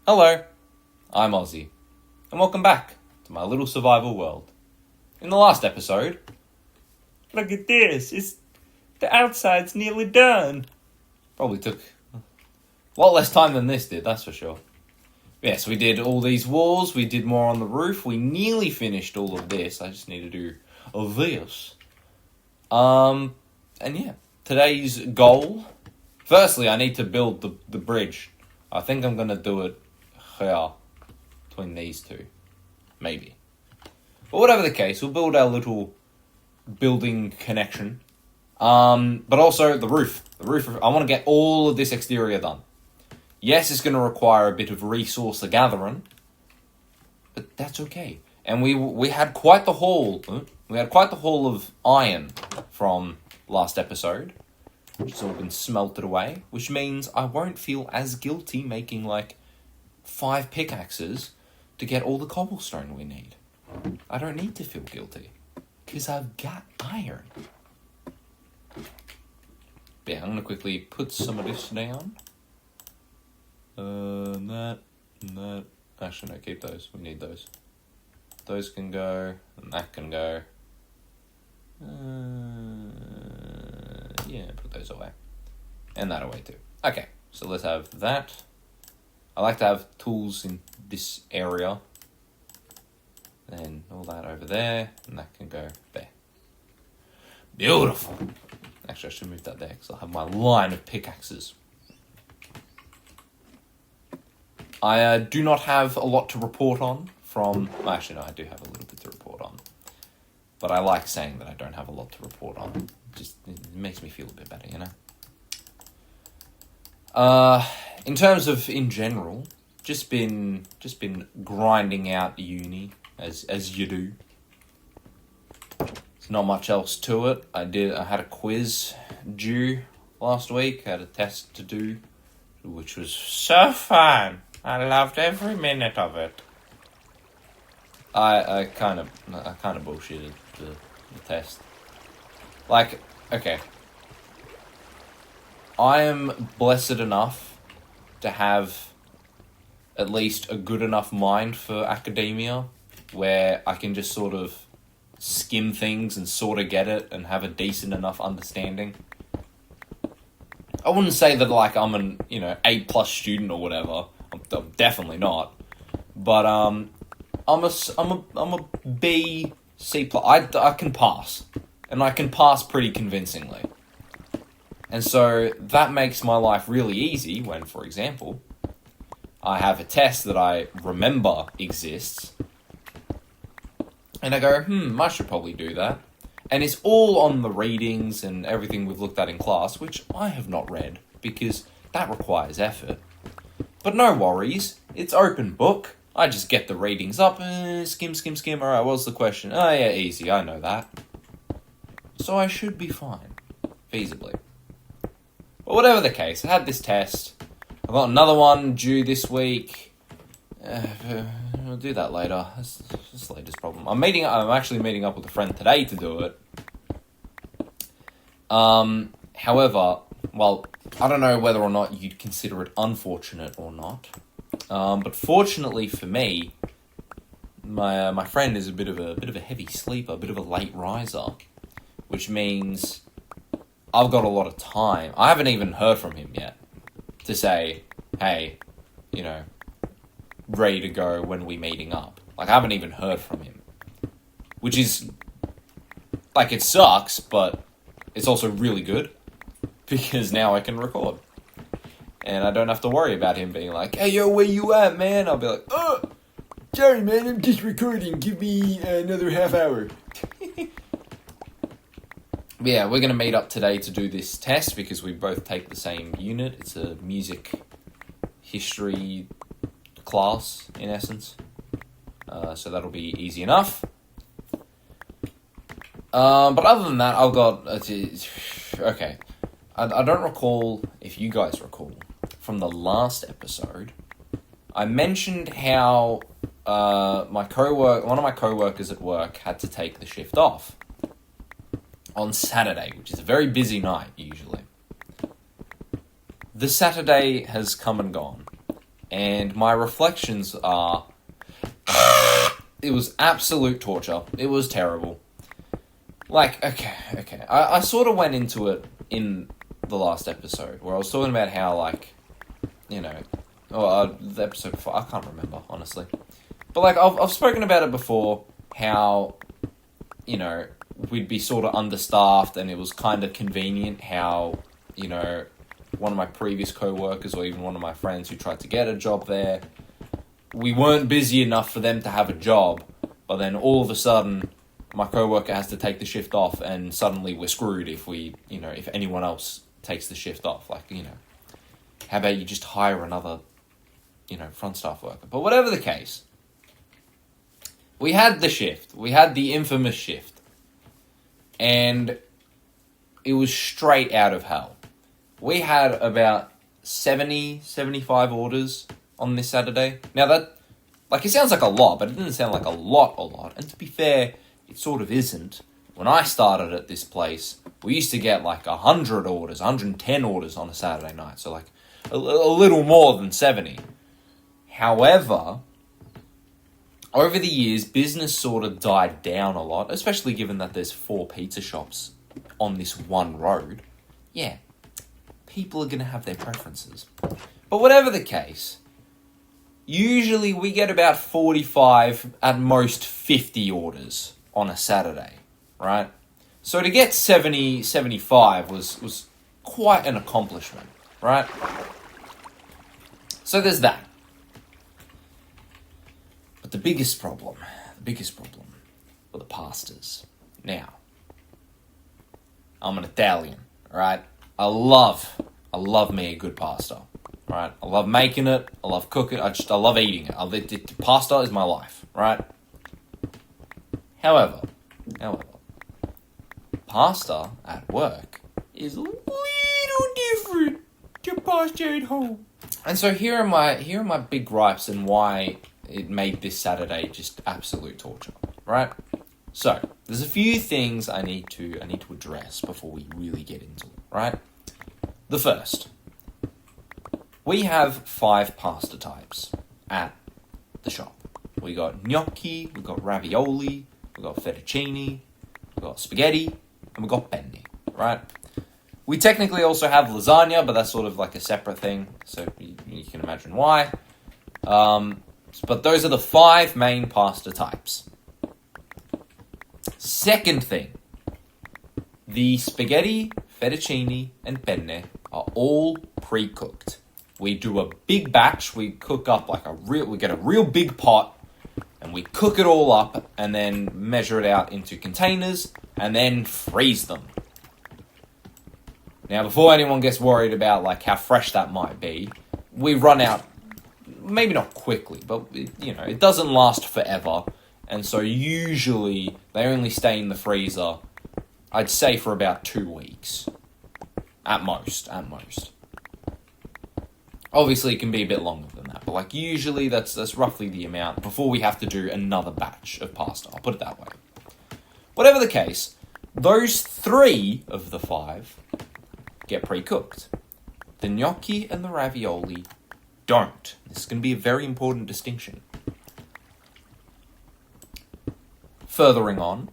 Hello, I'm Ozzy, and welcome back to my little survival world. In the last episode, look at this, the outside's nearly done. Probably took a lot less time than this did, that's for sure. Yes, we did all these walls, we did more on the roof, we nearly finished all of this. I just need to do this. And yeah, today's goal. Firstly, I need to build the bridge. I think I'm going to do it here, between these two. Maybe. But whatever the case, we'll build our little building connection. But also the roof. I want to get all of this exterior done. Yes, it's going to require a bit of resource gathering, but that's okay. And we had quite the haul. We had quite the haul of iron from last episode, which has all been smelted away, which means I won't feel as guilty making like 5 pickaxes to get all the cobblestone we need. I don't need to feel guilty, because I've got iron. But yeah, I'm going to quickly put some of this down. That. Actually, no, keep those. We need those. Those can go, and that can go. Yeah, put those away. And that away too. Okay, so let's have that. I like to have tools in this area. Then all that over there, and that can go there. Beautiful! Actually, I should move that there, because I'll have my line of pickaxes. I do not have a lot to report on from... Well, actually, no, I do have a little bit to report on. But I like saying that I don't have a lot to report on. It makes me feel a bit better, you know? In terms of, in general, just been grinding out uni, as you do. There's not much else to it. I had a quiz due last week. I had a test to do, which was so fun. I loved every minute of it. I kind of bullshitted the test. Like, okay. I am blessed enough to have at least a good enough mind for academia where I can just sort of skim things and sort of get it and have a decent enough understanding. I wouldn't say that like I'm an, A+ student or whatever. I'm definitely not. But I'm a B, C+. I can pass. And I can pass pretty convincingly. And so that makes my life really easy when, for example, I have a test that I remember exists. And I go, I should probably do that. And it's all on the readings and everything we've looked at in class, which I have not read, because that requires effort. But no worries, it's open book. I just get the readings up, skim. Alright, what's the question? Oh yeah, easy, I know that. So I should be fine, feasibly. But whatever the case, I had this test. I've got another one due this week. We'll do that later. That's the latest problem. I'm actually meeting up with a friend today to do it. However, well, I don't know whether or not you'd consider it unfortunate or not. But fortunately for me, my friend is a bit of a heavy sleeper, a bit of a late riser, which means I've got a lot of time. I haven't even heard from him yet to say, hey, ready to go when we meeting up. Like, I haven't even heard from him. Which is, like, it sucks, but it's also really good. Because now I can record. And I don't have to worry about him being like, hey, yo, where you at, man? I'll be like, sorry, man, I'm just recording. Give me another half hour. Yeah, we're going to meet up today to do this test because we both take the same unit. It's a music history class, in essence. So that'll be easy enough. But other than that, I've got... Okay. I don't recall, if you guys recall, from the last episode, I mentioned how one of my co-workers at work had to take the shift off on Saturday, which is a very busy night, usually. The Saturday has come and gone. And my reflections are, it was absolute torture. It was terrible. Like, okay. I sort of went into it in the last episode, where I was talking about how, like, you know, the episode before, I can't remember, honestly. But, like, I've spoken about it before, how, you know, we'd be sort of understaffed, and it was kind of convenient how, you know, one of my previous co-workers, or even one of my friends who tried to get a job there, we weren't busy enough for them to have a job, but then all of a sudden, my co-worker has to take the shift off, and suddenly we're screwed if if anyone else takes the shift off. Like, you know, how about you just hire another, front staff worker? But whatever the case, we had the shift. We had the infamous shift. And it was straight out of hell. We had about 75 orders on this Saturday. Now that, it sounds like a lot, but it didn't sound like a lot. And to be fair, it sort of isn't. When I started at this place, we used to get 100 orders, 110 orders on a Saturday night. So a little more than 70. However, over the years, business sort of died down a lot, especially given that there's 4 pizza shops on this one road. Yeah, people are going to have their preferences. But whatever the case, usually we get about 45, at most 50 orders on a Saturday, right? So to get 75 was quite an accomplishment, right? So there's that. But the biggest problem were the pastas. Now, I'm an Italian, right? I love me a good pasta, right? I love making it, I love cooking, I love eating it. Pasta is my life, right? However, pasta at work is a little different to pasta at home. And so here are my big gripes and why it made this Saturday just absolute torture, right? So, there's a few things I need to address before we really get into it, right? The first, we have 5 pasta types at the shop. We got gnocchi, we got ravioli, we got fettuccine, we got spaghetti, and we got penne, right? We technically also have lasagna, but that's sort of like a separate thing, so you can imagine why. But those are the 5 main pasta types. Second thing, the spaghetti, fettuccine, and penne are all pre-cooked. We do a big batch, we cook up we get a real big pot, and we cook it all up, and then measure it out into containers, and then freeze them. Now, before anyone gets worried about how fresh that might be, we run out, maybe not quickly, but it doesn't last forever, and so usually they only stay in the freezer, I'd say, for about 2 weeks, at most. Obviously, it can be a bit longer than that, but usually that's roughly the amount before we have to do another batch of pasta. I'll put it that way. Whatever the case, those 3 of the 5 get pre-cooked. The gnocchi and the ravioli don't. This is going to be a very important distinction. Furthering on,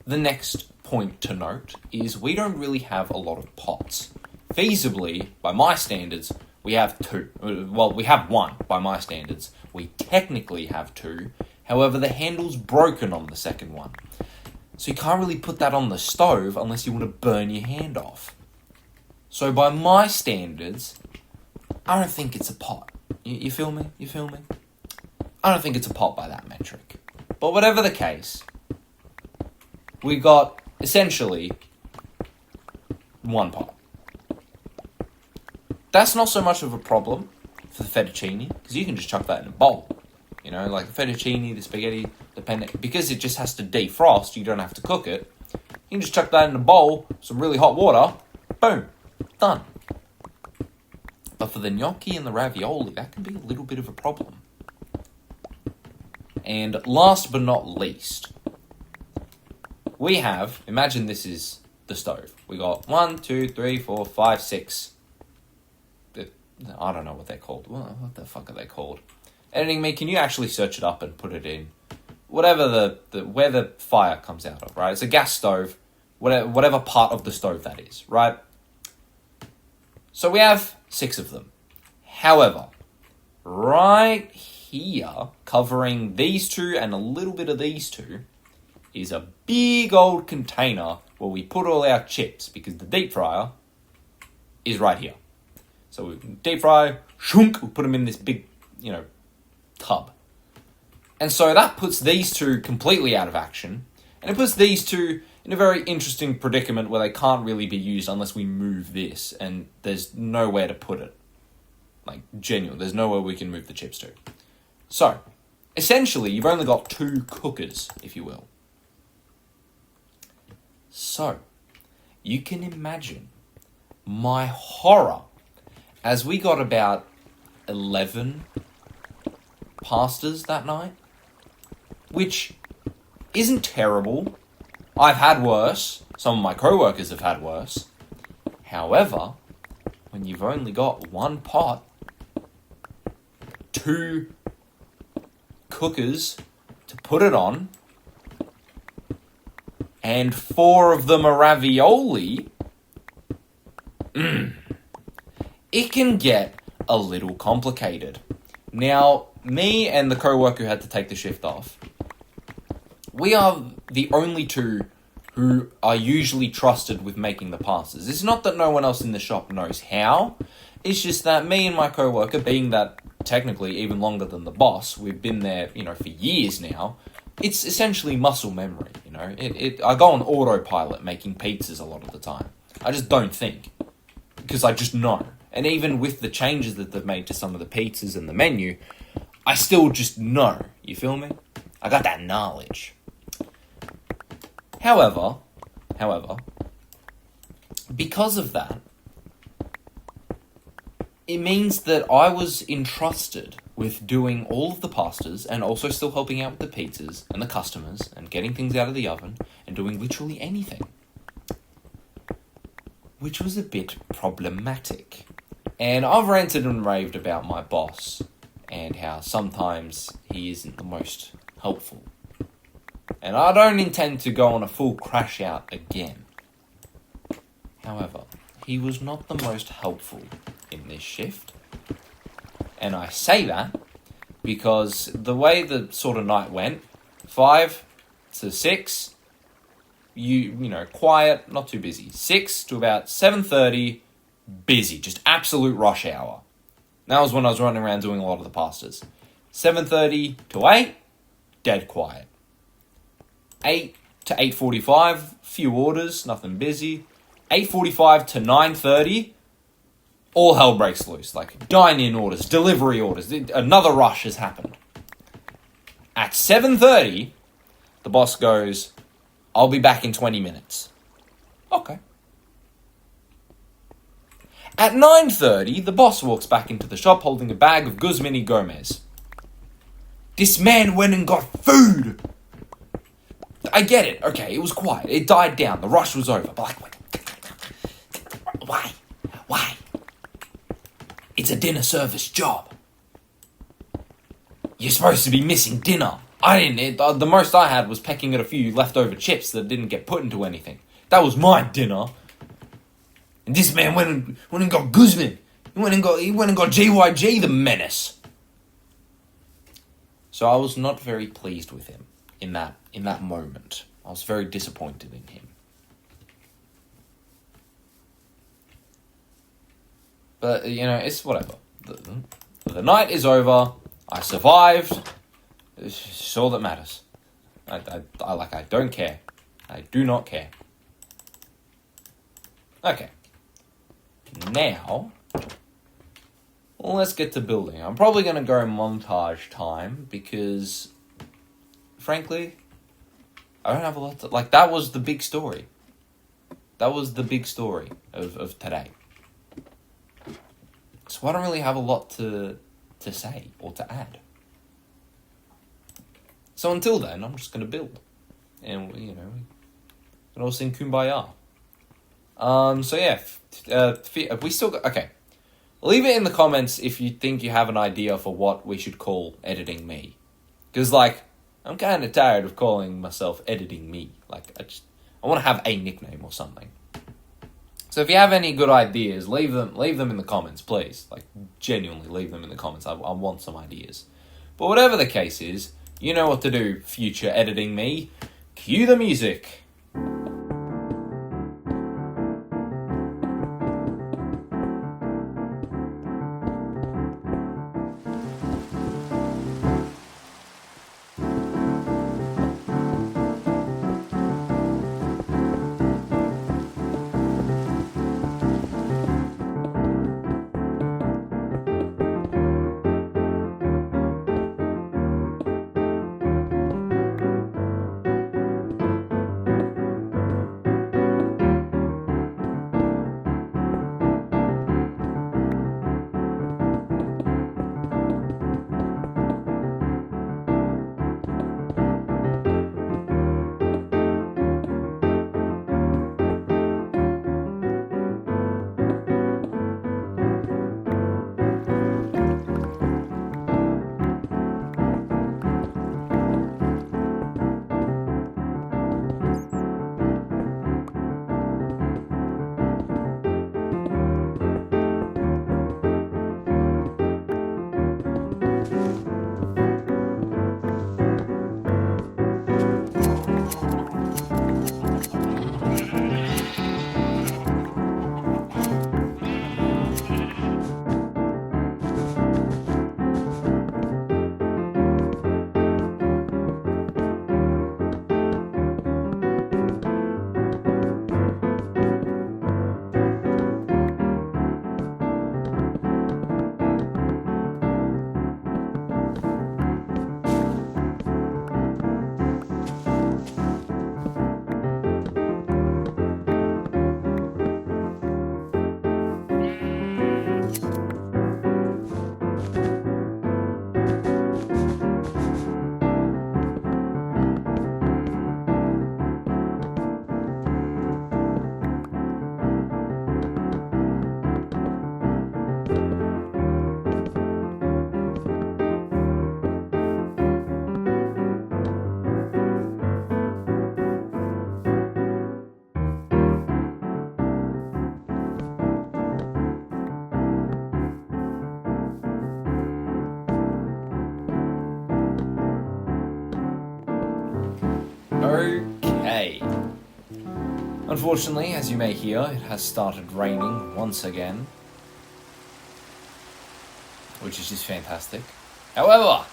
the next point to note is we don't really have a lot of pots. Feasibly, by my standards, we have 2. Well, we have 1 by my standards. We technically have 2. However, the handle's broken on the second one. So you can't really put that on the stove unless you want to burn your hand off. So by my standards, I don't think it's a pot. You feel me? I don't think it's a pot by that metric. But whatever the case, we got essentially 1 pot. That's not so much of a problem for the fettuccine, because you can just chuck that in a bowl. The fettuccine, the spaghetti, the penne, because it just has to defrost, you don't have to cook it. You can just chuck that in a bowl, some really hot water, boom, done. But for the gnocchi and the ravioli, that can be a little bit of a problem. And last but not least, we have, imagine this is the stove. We got 1, 2, 3, 4, 5, 6. I don't know what they're called. What the fuck are they called? Editing me, can you actually search it up and put it in? Whatever where the fire comes out of, right? It's a gas stove, whatever part of the stove that is, right? So we have 6 of them. However, right here, covering these 2 and a little bit of these 2, is a big old container where we put all our chips, because the deep fryer is right here. So we deep fry, shunk, we put them in this big, tub. And so that puts these 2 completely out of action, and it puts these 2 in a very interesting predicament where they can't really be used unless we move this, and there's nowhere to put it. Like, genuine, there's nowhere we can move the chips to. So, essentially, you've only got 2 cookers, if you will. So, you can imagine my horror as we got about 11 pastas that night, which isn't terrible. I've had worse. Some of my co-workers have had worse. However, when you've only got 1 pot, 2 cookers to put it on, and 4 of them are ravioli, it can get a little complicated. Now, me and the co-worker who had to take the shift off, we are the only 2 who are usually trusted with making the pastas. It's not that no one else in the shop knows how. It's just that me and my co-worker, being that technically even longer than the boss, we've been there, for years now, it's essentially muscle memory, I go on autopilot making pizzas a lot of the time. I just don't think, because I just know. And even with the changes that they've made to some of the pizzas and the menu, I still just know. You feel me? I got that knowledge. However, because of that, it means that I was entrusted with doing all of the pastas and also still helping out with the pizzas and the customers and getting things out of the oven and doing literally anything. Which was a bit problematic. And I've ranted and raved about my boss and how sometimes he isn't the most helpful. And I don't intend to go on a full crash out again. However, he was not the most helpful in this shift. And I say that because the way the sort of night went, 5 to 6, quiet, not too busy. 6 to about 7:30, busy, just absolute rush hour. That was when I was running around doing a lot of the pastas. 7:30 to 8, dead quiet. 8 to 8:45, few orders, nothing busy. 8:45 to 9:30, all hell breaks loose. Like dine-in orders, delivery orders. Another rush has happened. At 7:30, the boss goes, "I'll be back in 20 minutes. Okay. At 9:30, the boss walks back into the shop holding a bag of Guzmini Gomez. This man went and got food. I get it. Okay, it was quiet. It died down. The rush was over. But why? It's a dinner service job. You're supposed to be missing dinner. I didn't. The most I had was pecking at a few leftover chips that didn't get put into anything. That was my dinner. And this man went and got Guzman. He went and got JYJ the menace. So I was not very pleased with him in that moment. I was very disappointed in him. But, it's whatever. The night is over. I survived. It's all that matters. I don't care. I do not care. Okay. Now, let's get to building. I'm probably going to go montage time because, frankly, I don't have a lot to... that was the big story. That was the big story of today. So I don't really have a lot to say or to add. So until then, I'm just going to build. And, we can all sing Kumbaya. So yeah, we still got... Okay, Leave it in the comments if you think you have an idea for what we should call editing me. Because, like, I'm kind of tired of calling myself editing me. Like, I want to have a nickname or something. So if you have any good ideas, leave them in the comments, please. Like, genuinely, leave them in the comments. I want some ideas. But whatever the case is, you know what to do, future editing me. Cue the music. Okay. Unfortunately, as you may hear, it has started raining once again. Which is just fantastic. However,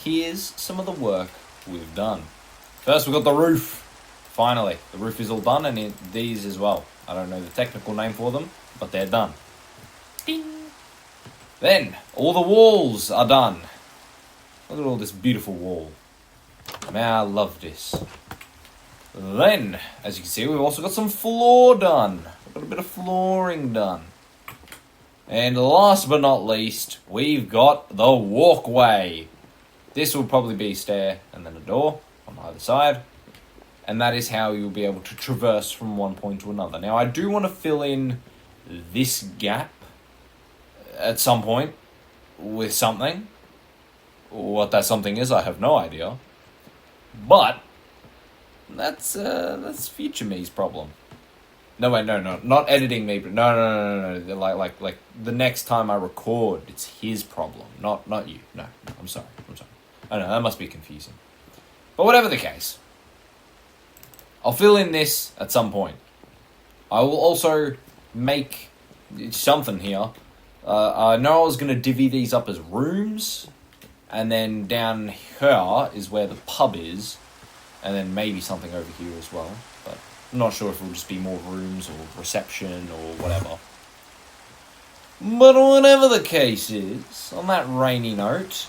here's some of the work we've done. First, we've got the roof. Finally, the roof is all done, and these as well. I don't know the technical name for them, but they're done. Ding! Then, all the walls are done. Look at all this beautiful wall. Man, I love this. Then, as you can see, we've also got some floor done. We've got a bit of flooring done. And last but not least, we've got the walkway. This will probably be a stair and then a door on either side. And that is how you'll be able to traverse from one point to another. Now, I do want to fill in this gap at some point with something. What that something is, I have no idea. But that's future me's problem. No, wait, no, not editing me, but no. Like the next time I record, it's his problem, not you. No, I'm sorry. I know that must be confusing, but whatever the case, I'll fill in this at some point. I will also make something here. I know I was gonna divvy these up as rooms. And then down here is where the pub is. And then maybe something over here as well. But I'm not sure if it'll just be more rooms or reception or whatever. But whatever the case is, on that rainy note,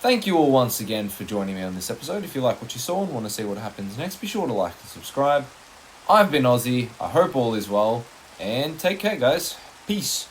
thank you all once again for joining me on this episode. If you like what you saw and want to see what happens next, be sure to like and subscribe. I've been Ozzy. I hope all is well. And take care, guys. Peace.